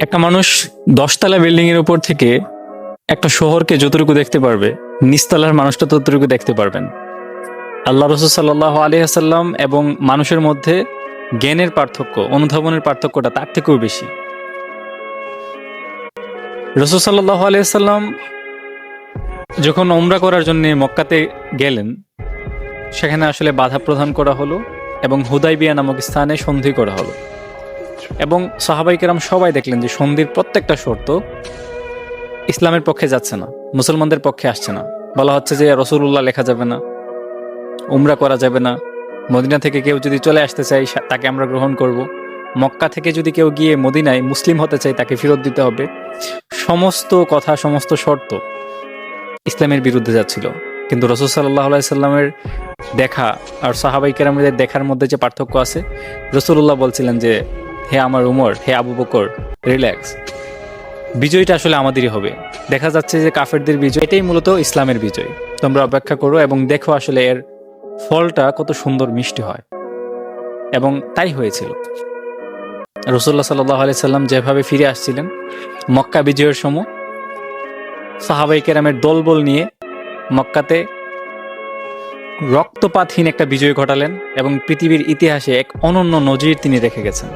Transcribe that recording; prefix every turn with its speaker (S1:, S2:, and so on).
S1: একটা মানুষ 10 তলা বিল্ডিং এর উপর থেকে একটা শহরকে যতটুকু দেখতে পারবে, নিচতলার মানুষটা ততটুকু দেখতে পারবেন। আল্লাহ রসুল সাল্লাহ আলিয়াল্লাম এবং মানুষের মধ্যে জ্ঞানের পার্থক্য, অনুধাবনের পার্থক্যটা তার থেকেও বেশি। রসুল সাল্লাহ আলিয়াল্লাম যখন ওমরা করার জন্য মক্কাতে গেলেন, সেখানে আসলে বাধা প্রদান করা হলো এবং হুদাইবিয়া নামক স্থানে সন্ধি করা হলো। এবং সাহাবাই কেরাম সবাই দেখলেন যে সন্ধির প্রত্যেকটা শর্ত ইসলামের পক্ষে যাচ্ছে না, মুসলমানদের পক্ষে আসছে না। বলা হচ্ছে যে রসুল্লাহ লেখা যাবে না, উমরা করা যাবে না, মদিনা থেকে কেউ যদি চলে আসতে চাই তাকে আমরা গ্রহণ করব, মক্কা থেকে যদি কেউ গিয়ে মদিনায় মুসলিম হতে চাই তাকে ফেরত দিতে হবে। সমস্ত কথা, সমস্ত শর্ত ইসলামের বিরুদ্ধে যাচ্ছিল। কিন্তু রসুল সাল্লাহ আলাইসাল্লামের দেখা আর সাহাবাই কেরামদের দেখার মধ্যে যে পার্থক্য আছে, রসুল্লাহ বলছিলেন যে হে আমার উমর, হে আবু বকর, রিল্যাক্স, বিজয়টা আসলে আমাদেরই হবে। দেখা যাচ্ছে যে কাফেরদের বিজয়, এটাই মূলত ইসলামের বিজয়। তোমরা অপেক্ষা করো এবং দেখো আসলে এর ফলটা কত সুন্দর মিষ্টি হয়। এবং তাই হয়েছিল। রসুল্লাহ সাল্লাহ আলাইসাল্লাম যেভাবে ফিরে আসছিলেন মক্কা বিজয়ের সময়, সাহাবাই কেরামের দলবল নিয়ে মক্কাতে রক্তপাতহীন একটা বিজয় ঘটালেন এবং পৃথিবীর ইতিহাসে এক অনন্য নজির তিনি রেখে গেছেন।